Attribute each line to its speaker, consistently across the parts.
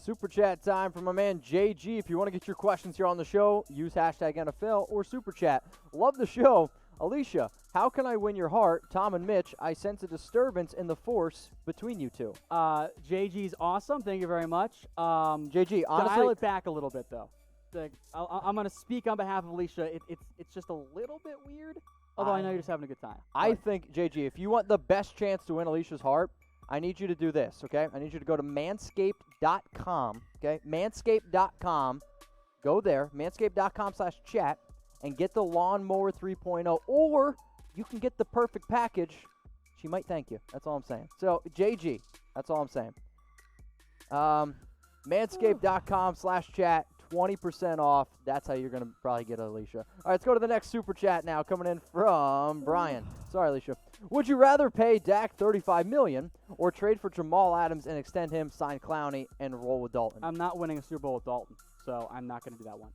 Speaker 1: Super chat time from my man JG. If you want to get your questions here on the show, use hashtag NFL or Super Chat. Love the show. Alicia, how can I win your heart? Tom and Mitch, I sense a disturbance in the force between you two.
Speaker 2: JG's awesome. Thank you very much.
Speaker 1: JG, honestly,
Speaker 2: dial it back a little bit, though. I'm going to speak on behalf of Alicia. It's just a little bit weird, although I know you're just having a good time.
Speaker 1: I think, JG, if you want the best chance to win Alicia's heart, I need you to do this, okay? I need you to go to manscaped.com, okay? Manscaped.com. Go there, manscaped.com/chat, and get the Lawnmower 3.0, or you can get the perfect package. She might thank you. That's all I'm saying. So, JG, that's all I'm saying. Manscaped.com/chat, 20% off. That's how you're going to probably get Alicia. All right, let's go to the next Super Chat now, coming in from Brian. Sorry, Alicia. Would you rather pay Dak $35 million or trade for Jamal Adams and extend him, sign Clowney, and roll with Dalton?
Speaker 2: I'm not winning a Super Bowl with Dalton, so I'm not going to do that one.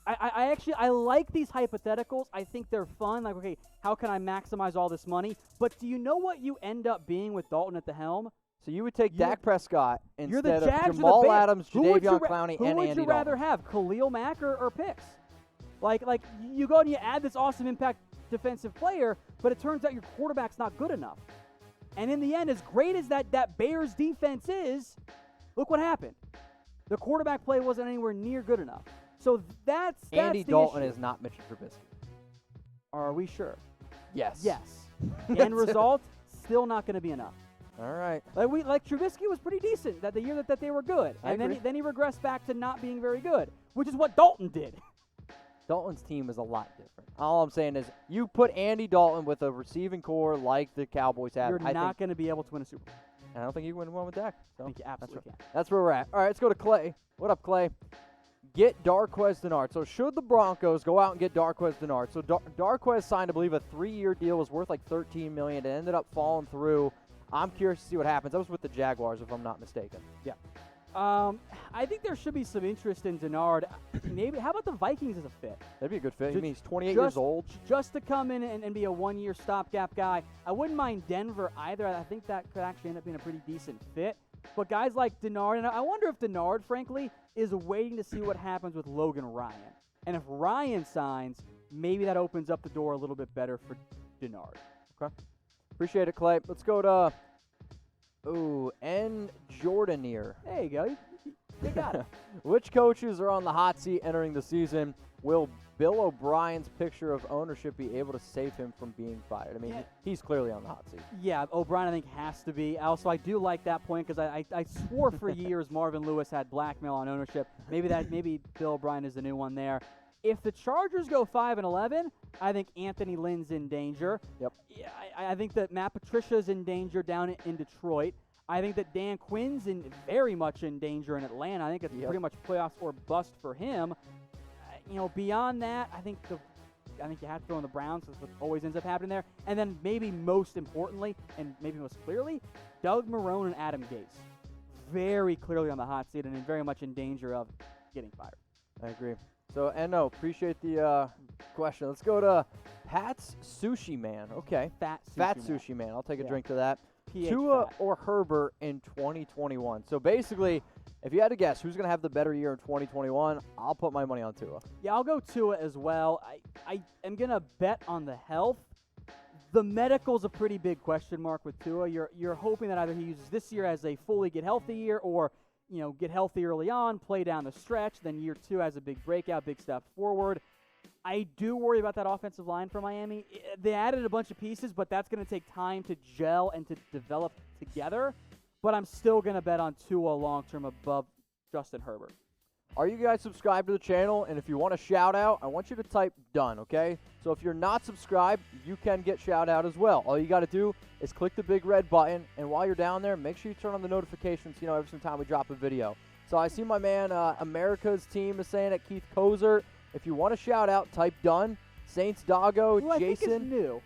Speaker 2: I like these hypotheticals. I think they're fun. Like, okay, how can I maximize all this money? But do you know what you end up being with Dalton at the helm?
Speaker 1: So you would take Dak Prescott instead of
Speaker 2: Jags
Speaker 1: Jamal Adams, Jadeveon Clowney, and Andy Dalton.
Speaker 2: Who would you rather have, Khalil Mack or Pitts? Like you go and you add this awesome impact defensive player, but it turns out your quarterback's not good enough. And in the end, as great as that Bears defense is, look what happened. The quarterback play wasn't anywhere near good enough. So that's
Speaker 1: Andy
Speaker 2: the
Speaker 1: Dalton
Speaker 2: issue.
Speaker 1: is not Mitch Trubisky.
Speaker 2: Are we sure?
Speaker 1: Yes.
Speaker 2: Yes. End result, still not going to be enough.
Speaker 1: All right.
Speaker 2: Like Trubisky was pretty decent that the year that they were good,
Speaker 1: I
Speaker 2: and
Speaker 1: agree.
Speaker 2: then he regressed back to not being very good, which is what Dalton did.
Speaker 1: Dalton's team is a lot different. All I'm saying is you put Andy Dalton with a receiving core like the Cowboys have.
Speaker 2: You're not going to be able to win a Super Bowl.
Speaker 1: I don't think you win one with Dak. So
Speaker 2: I think you absolutely can.
Speaker 1: That's where we're at. All right, let's go to Clay. What up, Clay? Get Darquez Dennard. So should the Broncos go out and get Darquez Dennard? So Darquez signed, I believe, a 3-year deal. Was worth like $13 million. It ended up falling through. I'm curious to see what happens. That was with the Jaguars, if I'm not mistaken.
Speaker 2: Yeah. I think there should be some interest in Dennard. Maybe. How about the Vikings as a fit?
Speaker 1: That'd be a good fit. I mean, he's 28 years old.
Speaker 2: Just to come in and be a one-year stopgap guy. I wouldn't mind Denver either. I think that could actually end up being a pretty decent fit. But guys like Dennard, and I wonder if Dennard, frankly, is waiting to see what happens with Logan Ryan. And if Ryan signs, maybe that opens up the door a little bit better for Dennard.
Speaker 1: Okay. Appreciate it, Clay. Let's go to N. Jordanier.
Speaker 2: There you go. You got it.
Speaker 1: Which coaches are on the hot seat entering the season? Will Bill O'Brien's picture of ownership be able to save him from being fired? I mean, he's clearly on the hot seat.
Speaker 2: Yeah, O'Brien, I think, has to be. Also, I do like that point because I swore for years Marvin Lewis had blackmail on ownership. Maybe Bill O'Brien is the new one there. If the Chargers go 5-11, I think Anthony Lynn's in danger.
Speaker 1: Yep.
Speaker 2: Yeah, I think that Matt Patricia's in danger down in Detroit. I think that Dan Quinn's very much in danger in Atlanta. I think it's pretty much playoffs or bust for him. Beyond that, I think you have to throw in the Browns. That's what always ends up happening there. And then maybe most importantly, and maybe most clearly, Doug Marrone and Adam Gase. Very clearly on the hot seat and very much in danger of getting fired.
Speaker 1: I agree. So, N.O., appreciate the question. Let's go to Pat's Sushi Man. Okay.
Speaker 2: Fat
Speaker 1: Sushi Man. I'll take a drink to that.
Speaker 2: PH
Speaker 1: Tua
Speaker 2: fat.
Speaker 1: or Herbert in 2021. So, basically, if you had to guess who's going to have the better year in 2021, I'll put my money on Tua.
Speaker 2: Yeah, I'll go Tua as well. I am going to bet on the health. The medical's a pretty big question mark with Tua. You're hoping that either he uses this year as a fully get healthy year or get healthy early on, play down the stretch, then year 2 has a big breakout, big step forward. I do worry about that offensive line for Miami. They added a bunch of pieces, but that's going to take time to gel and to develop together. But I'm still going to bet on Tua long-term above Justin Herbert.
Speaker 1: Are you guys subscribed to the channel? And if you want a shout-out, I want you to type done, okay? So if you're not subscribed, you can get shout-out as well. All you got to do is click the big red button, and while you're down there, make sure you turn on the notifications, every single time we drop a video. So I see my man America's Team is saying it, Keith Kozer. If you want a shout-out, type done. Saints Doggo,
Speaker 2: Jason. I think it's
Speaker 1: Jason.
Speaker 2: new.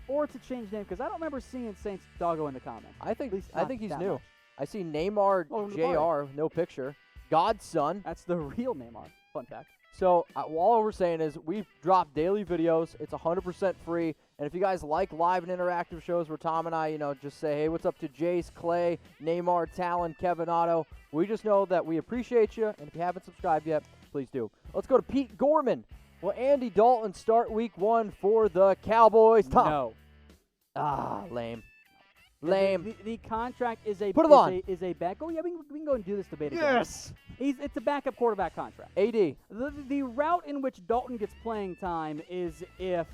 Speaker 2: Or to change name, because I don't remember seeing Saints Doggo in the comments.
Speaker 1: I think he's new.
Speaker 2: Much.
Speaker 1: I see Neymar JR, no picture. Godson.
Speaker 2: That's the real Neymar. Fun fact.
Speaker 1: So all we're saying is we've dropped daily videos. It's 100% free. And if you guys like live and interactive shows where Tom and I, just say, hey, what's up to Jace, Clay, Neymar, Talon, Kevin Otto, we just know that we appreciate you. And if you haven't subscribed yet, please do. Let's go to Pete Gorman. Will Andy Dalton start week 1 for the Cowboys? Tom.
Speaker 2: No.
Speaker 1: Lame. Lame.
Speaker 2: The contract is a
Speaker 1: Put it on.
Speaker 2: Is a back. Oh yeah, we can go and do this debate again.
Speaker 1: Yes.
Speaker 2: It's a backup quarterback contract.
Speaker 1: AD.
Speaker 2: The route in which Dalton gets playing time is if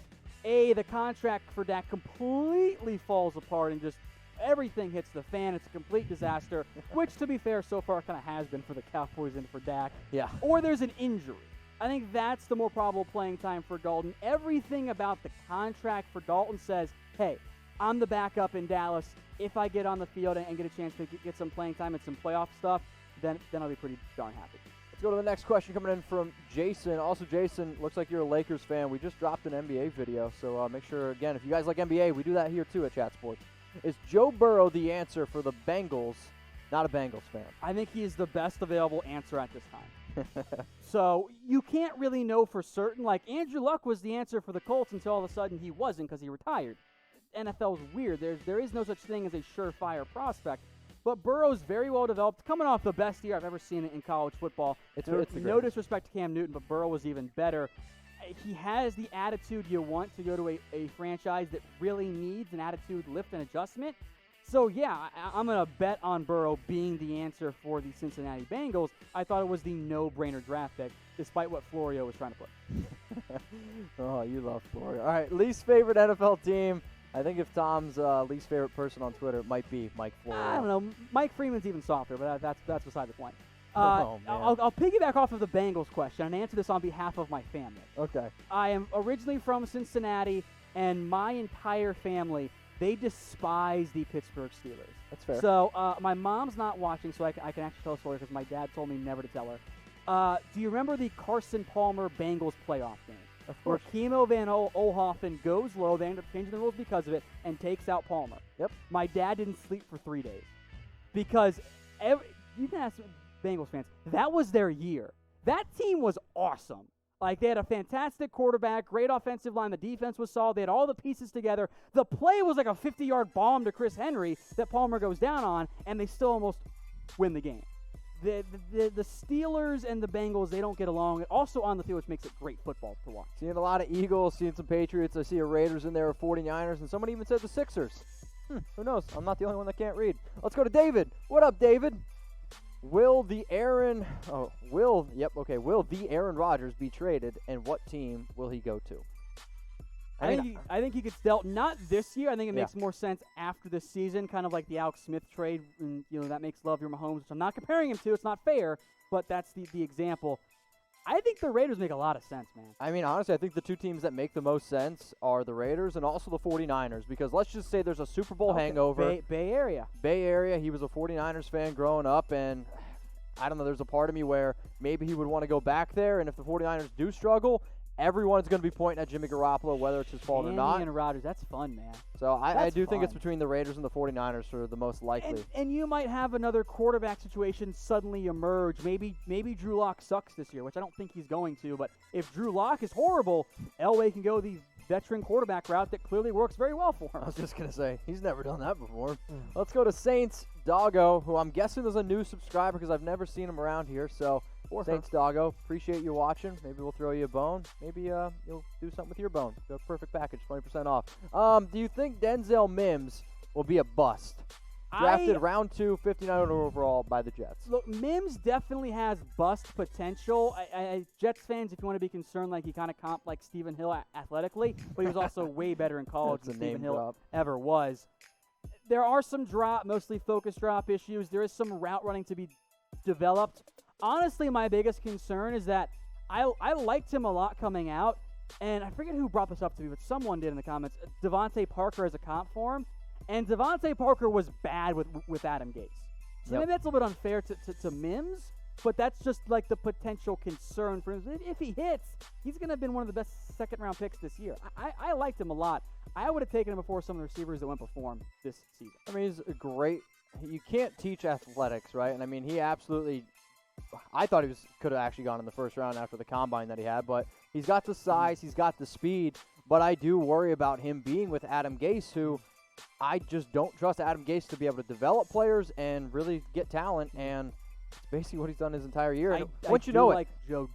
Speaker 2: the contract for Dak completely falls apart and just everything hits the fan. It's a complete disaster, which to be fair so far kind of has been for the Cowboys and for Dak.
Speaker 1: Yeah.
Speaker 2: Or there's an injury. I think that's the more probable playing time for Dalton. Everything about the contract for Dalton says, hey, I'm the backup in Dallas. If I get on the field and get a chance to get some playing time and some playoff stuff, then I'll be pretty darn happy.
Speaker 1: Let's go to the next question coming in from Jason. Also, Jason, looks like you're a Lakers fan. We just dropped an NBA video, so make sure, again, if you guys like NBA, we do that here too at Chat Sports. Is Joe Burrow the answer for the Bengals? Not a Bengals fan.
Speaker 2: I think he is the best available answer at this time. So you can't really know for certain. Like Andrew Luck was the answer for the Colts until all of a sudden he wasn't because he retired. NFL's weird. There is no such thing as a surefire prospect. But Burrow's very well developed, coming off the best year I've ever seen in college football.
Speaker 1: It's
Speaker 2: no disrespect to Cam Newton, but Burrow was even better. He has the attitude you want to go to a franchise that really needs an attitude lift and adjustment. So, yeah, I'm going to bet on Burrow being the answer for the Cincinnati Bengals. I thought it was the no-brainer draft pick, despite what Florio was trying to put.
Speaker 1: Oh, you love Florio. All right, least favorite NFL team. I think if Tom's least favorite person on Twitter, it might be Mike Florio.
Speaker 2: I don't know. Mike Freeman's even softer, but that's beside the point.
Speaker 1: Oh, man.
Speaker 2: I'll piggyback off of the Bengals question and answer this on behalf of my family.
Speaker 1: Okay.
Speaker 2: I am originally from Cincinnati, and my entire family, they despise the Pittsburgh Steelers.
Speaker 1: That's fair.
Speaker 2: So my mom's not watching, so I can actually tell a story because my dad told me never to tell her. Do you remember the Carson Palmer Bengals playoff game?
Speaker 1: Of course.
Speaker 2: Where Kimo Van Olhoffen goes low, they end up changing the rules because of it, and takes out Palmer.
Speaker 1: Yep.
Speaker 2: My dad didn't sleep for 3 days because you can ask Bengals fans, that was their year. That team was awesome. Like, they had a fantastic quarterback, great offensive line. The defense was solid. They had all the pieces together. The play was like a 50-yard bomb to Chris Henry that Palmer goes down on, and they still almost win the game. The Steelers and the Bengals, they don't get along. Also on the field, which makes it great football to watch.
Speaker 1: Seeing a lot of Eagles, seeing some Patriots. I see a Raiders in there, a 49ers, and someone even said the Sixers. Who knows? I'm not the only one that can't read. Let's go to David. What up, David? Will the Aaron Rodgers be traded, and what team will he go to?
Speaker 2: I think he gets dealt not this year. I think it makes more sense after this season, kind of like the Alex Smith trade, and that makes love your Mahomes, which I'm not comparing him to. It's not fair, but that's the example. I think the Raiders make a lot of sense, man.
Speaker 1: I mean, honestly, I think the two teams that make the most sense are the Raiders and also the 49ers, because let's just say there's a Super Bowl hangover.
Speaker 2: Bay Area.
Speaker 1: Bay Area. He was a 49ers fan growing up, and I don't know, there's a part of me where maybe he would want to go back there, and if the 49ers do struggle, everyone's going to be pointing at Jimmy Garoppolo, whether it's his fault or not.
Speaker 2: And Rodgers, that's fun, man.
Speaker 1: So I do think it's between the Raiders and the 49ers for the most likely.
Speaker 2: And you might have another quarterback situation suddenly emerge. Maybe Drew Lock sucks this year, which I don't think he's going to. But if Drew Lock is horrible, Elway can go the veteran quarterback route that clearly works very well for him.
Speaker 1: I was just going to say, he's never done that before. Let's go to Saints Doggo, who I'm guessing is a new subscriber because I've never seen him around here. So Saints Doggo, appreciate you watching. Maybe we'll throw you a bone. Maybe you'll do something with your bone. The perfect package, 20% off. Do you think Denzel Mims will be a bust? Drafted round 2, 59 overall by the Jets.
Speaker 2: Look, Mims definitely has bust potential. Jets fans, if you want to be concerned, like he kind of comped like Stephen Hill athletically, but he was also way better in college than Stephen Hill ever was. There are some mostly focus drop issues. There is some route running to be developed. Honestly, my biggest concern is that I liked him a lot coming out, and I forget who brought this up to me, but someone did in the comments. Devontae Parker as a comp for him, and Devontae Parker was bad with Adam Gase. So maybe that's a little bit unfair to Mims, but that's just like the potential concern for him. If he hits, he's going to have been one of the best second-round picks this year. I liked him a lot. I would have taken him before some of the receivers that went before him this season.
Speaker 1: I mean, he's a great – you can't teach athletics, right? And, I mean, he absolutely – I thought he could have actually gone in the first round after the combine that he had, but he's got the size, he's got the speed. but I do worry about him being with Adam Gase, who I just don't trust Adam Gase to be able to develop players and really get talent, and it's basically what he's done his entire year. And once you know
Speaker 2: like Joe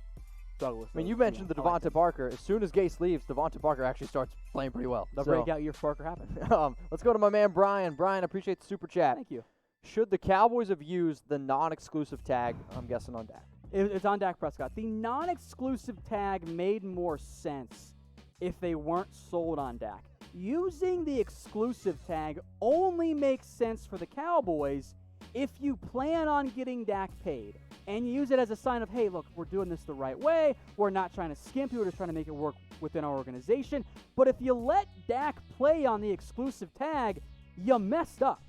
Speaker 2: Douglas.
Speaker 1: I mean, you mentioned the Devonta Parker. As soon as Gase leaves, Devonta Parker actually starts playing pretty well.
Speaker 2: The breakout year for Parker happened.
Speaker 1: Let's go to my man Brian. Brian, appreciate the super chat.
Speaker 2: Thank you.
Speaker 1: Should the Cowboys have used the non-exclusive tag, I'm guessing, on Dak?
Speaker 2: It's on Dak Prescott. The non-exclusive tag made more sense if they weren't sold on Dak. Using the exclusive tag only makes sense for the Cowboys if you plan on getting Dak paid and you use it as a sign of, hey, look, we're doing this the right way. We're not trying to skimp you. We're just trying to make it work within our organization. But if you let Dak play on the exclusive tag, you messed up.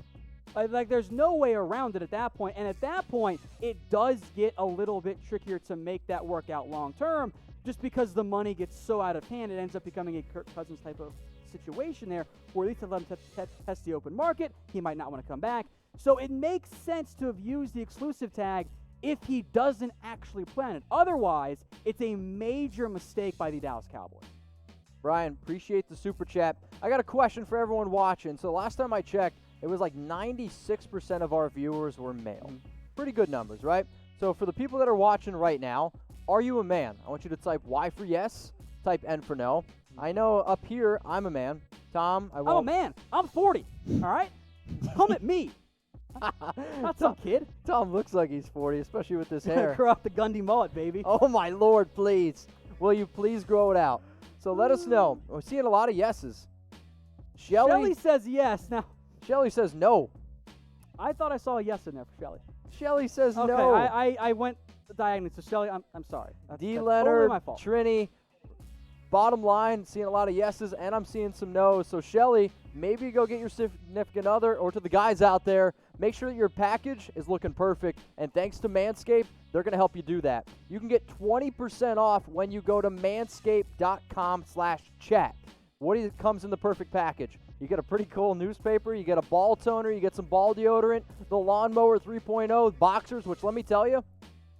Speaker 2: Like, there's no way around it at that point. And at that point, it does get a little bit trickier to make that work out long term, just because the money gets so out of hand. It ends up becoming a Kirk Cousins type of situation there, where at least to let him test the open market, he might not want to come back. So it makes sense to have used the exclusive tag if he doesn't actually plan it. Otherwise, it's a major mistake by the Dallas Cowboys.
Speaker 1: Brian, appreciate the super chat. I got a question for everyone watching. So last time I checked, it was like 96% of our viewers were male. Pretty good numbers, right? So for the people that are watching right now, are you a man? I want you to type Y for yes, type N for no. I know up here, I'm a man. Tom, I won't.
Speaker 2: I'm a man. I'm 40, all right? Come at me. Not some kid.
Speaker 1: Tom looks like he's 40, especially with this hair.
Speaker 2: Grow out the Gundy mullet, baby.
Speaker 1: Oh, my Lord, please. Will you please grow it out? So let us know. We're seeing a lot of yeses.
Speaker 2: Shelly says yes. Now,
Speaker 1: Shelly says no.
Speaker 2: I thought I saw a yes in there for Shelly.
Speaker 1: Shelly says
Speaker 2: okay,
Speaker 1: no.
Speaker 2: I went diagonally. So, Shelly, I'm sorry. That's
Speaker 1: Leonard,
Speaker 2: totally my fault.
Speaker 1: Trini. Bottom line, seeing a lot of yeses, and I'm seeing some no's. So, Shelly, maybe go get your significant other, or to the guys out there, make sure that your package is looking perfect. And thanks to Manscaped, they're going to help you do that. You can get 20% off when you go to manscaped.com/chat. What comes in the perfect package? You get a pretty cool newspaper, you get a ball toner, you get some ball deodorant, the Lawnmower 3.0, boxers, which let me tell you,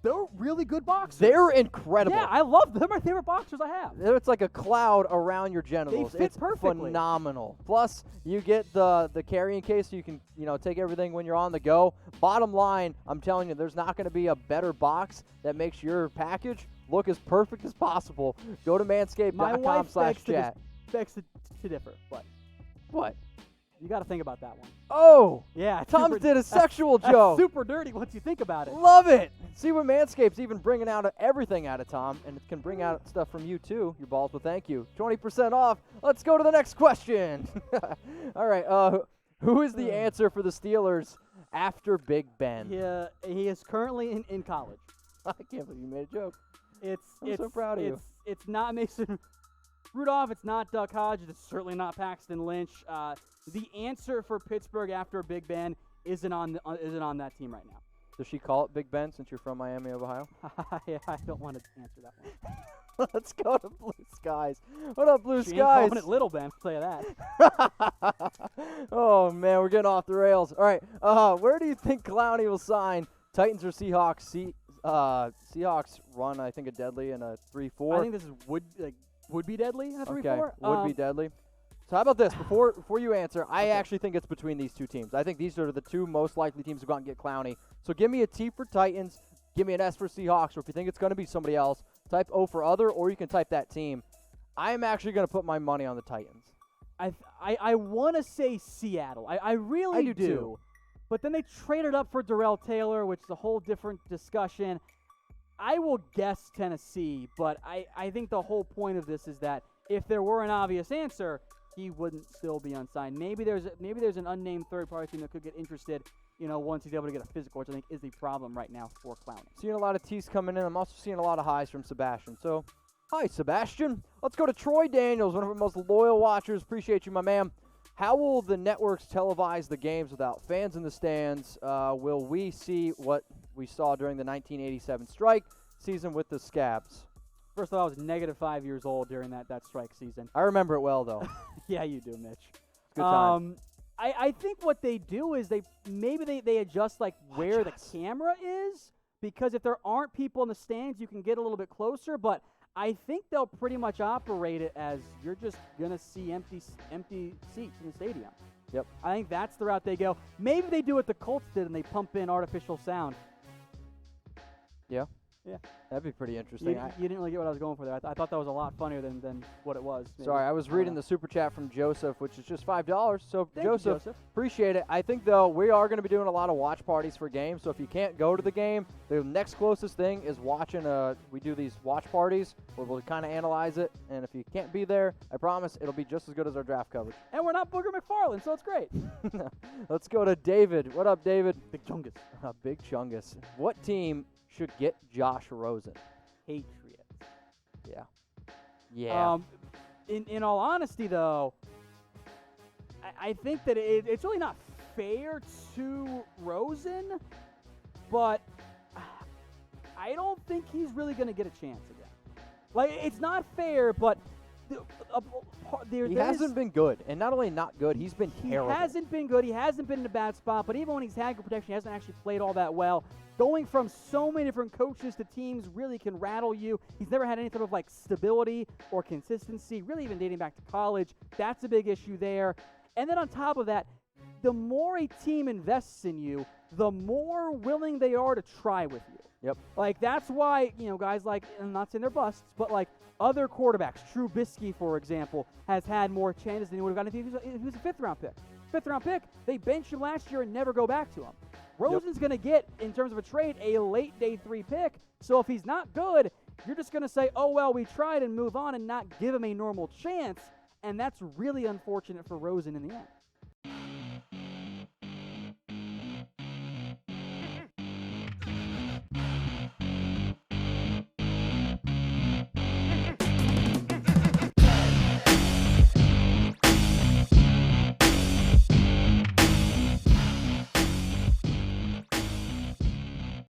Speaker 2: they're really good boxers.
Speaker 1: They're incredible.
Speaker 2: Yeah, I love them. They're my favorite boxers I have.
Speaker 1: It's like a cloud around your genitals.
Speaker 2: They fit
Speaker 1: it's
Speaker 2: perfectly.
Speaker 1: Phenomenal. Plus, you get the carrying case so you can, take everything when you're on the go. Bottom line, I'm telling you, there's not going to be a better box that makes your package look as perfect as possible. Go to manscaped.com/chat.
Speaker 2: Begs to differ, but
Speaker 1: what?
Speaker 2: You got to think about that one.
Speaker 1: Oh,
Speaker 2: yeah.
Speaker 1: Tom did a sexual
Speaker 2: that's
Speaker 1: joke.
Speaker 2: Super dirty once you think about it.
Speaker 1: Love it. See what Manscaped's even bringing out everything out of Tom, and it can bring out stuff from you too. Your balls will thank you. 20% off. Let's go to the next question. All right. Who is the answer for the Steelers after Big Ben?
Speaker 2: Yeah, he is currently in college.
Speaker 1: I can't believe you made a joke. I'm so proud of you.
Speaker 2: It's not Mason Rudolph, it's not Duck Hodges, it's certainly not Paxton Lynch. The answer for Pittsburgh after Big Ben isn't on that team right now.
Speaker 1: Does she call it Big Ben since you're from Miami of Ohio?
Speaker 2: I don't want to answer that one.
Speaker 1: Let's go to Blue Skies. What up, Blue
Speaker 2: She
Speaker 1: Skies?
Speaker 2: Ain't calling it Little Ben, I'll tell you that.
Speaker 1: Oh, man, we're getting off the rails. All right, where do you think Clowney will sign? Titans or Seahawks? Seahawks run, I think, a deadly and a 3-4.
Speaker 2: I think this would be deadly in a 3-4.
Speaker 1: Okay, would be deadly. So how about this? Before you answer, I actually think it's between these two teams. I think these are the two most likely teams to go out and get Clowney. So give me a T for Titans, give me an S for Seahawks, or if you think it's going to be somebody else, type O for other, or you can type that team. I am actually going to put my money on the Titans.
Speaker 2: I want to say Seattle. I really do. But then they traded up for Darrell Taylor, which is a whole different discussion. I will guess Tennessee, but I think the whole point of this is that if there were an obvious answer, he wouldn't still be unsigned. Maybe there's an unnamed third-party team that could get interested, once he's able to get a physical, which I think is the problem right now for Clowney.
Speaker 1: Seeing a lot of T's coming in. I'm also seeing a lot of highs from Sebastian. So, hi, Sebastian. Let's go to Troy Daniels, one of our most loyal watchers. Appreciate you, my man. How will the networks televise the games without fans in the stands? Will we see what we saw during the 1987 strike season with the Scabs?
Speaker 2: First of all, I was -5 years old during that strike season.
Speaker 1: I remember it well, though.
Speaker 2: Yeah, you do, Mitch.
Speaker 1: Good time.
Speaker 2: I think what they do is they adjust where the camera is, because if there aren't people in the stands, you can get a little bit closer. But I think they'll pretty much operate it as you're just going to see empty seats in the stadium.
Speaker 1: Yep.
Speaker 2: I think that's the route they go. Maybe they do what the Colts did and they pump in artificial sound.
Speaker 1: Yeah.
Speaker 2: Yeah.
Speaker 1: That'd be pretty interesting.
Speaker 2: You didn't really get what I was going for there. I thought that was a lot funnier than what it was. Maybe.
Speaker 1: Sorry, I was reading the super chat from Joseph, which is just $5. So,
Speaker 2: Thank you,
Speaker 1: Joseph, appreciate it. I think, though, we are going to be doing a lot of watch parties for games. So if you can't go to the game, the next closest thing is watching. We do these watch parties where we'll kind of analyze it. And if you can't be there, I promise it'll be just as good as our draft coverage.
Speaker 2: And we're not Booger McFarland, so it's great.
Speaker 1: Let's go to David. What up, David?
Speaker 2: Big Chungus.
Speaker 1: Big Chungus. What team should get Josh Rosen?
Speaker 2: Patriots.
Speaker 1: Yeah. Yeah.
Speaker 2: In all honesty, though, I think that it's really not fair to Rosen, but I don't think he's really going to get a chance again. Like, it's not fair, but
Speaker 1: he hasn't been good. And not only not good, he's been terrible.
Speaker 2: He hasn't been good. He hasn't been in a bad spot, but even when he's had good protection, he hasn't actually played all that well. Going from so many different coaches to teams really can rattle you. He's never had any sort of like stability or consistency, really even dating back to college. That's a big issue there. And then on top of that, the more a team invests in you, the more willing they are to try with you.
Speaker 1: Yep.
Speaker 2: Like, that's why, guys like, I'm not saying they're busts, but like other quarterbacks, Trubisky, for example, has had more chances than he would have gotten if he was a fifth-round pick. Fifth-round pick, they benched him last year and never go back to him. Rosen's going to get, in terms of a trade, a late day 3 pick. So if he's not good, you're just going to say, oh, well, we tried and move on and not give him a normal chance. And that's really unfortunate for Rosen in the end.